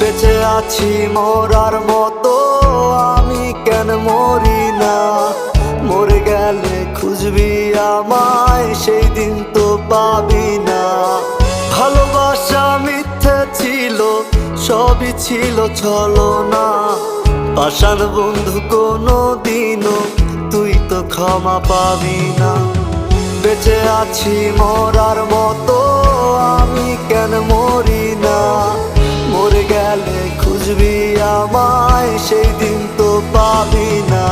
বেঁচে আছি মরার মতো, আমি কেন মরি না? মরে গেলে খুঁজবি আমায়, সেই দিন তো পাবি না। ভালোবাসা মিথ্যে ছিল, সবই ছিল ছলনা। পাষাণ বন্ধু কোনো দিনও তুই তো ক্ষমা পাবি না। বেঁচে আছি মরার মতো, আমি কেন মরি না? মরে গেলে খুঁজবি আমায়, সেই দিন তো পাবি না।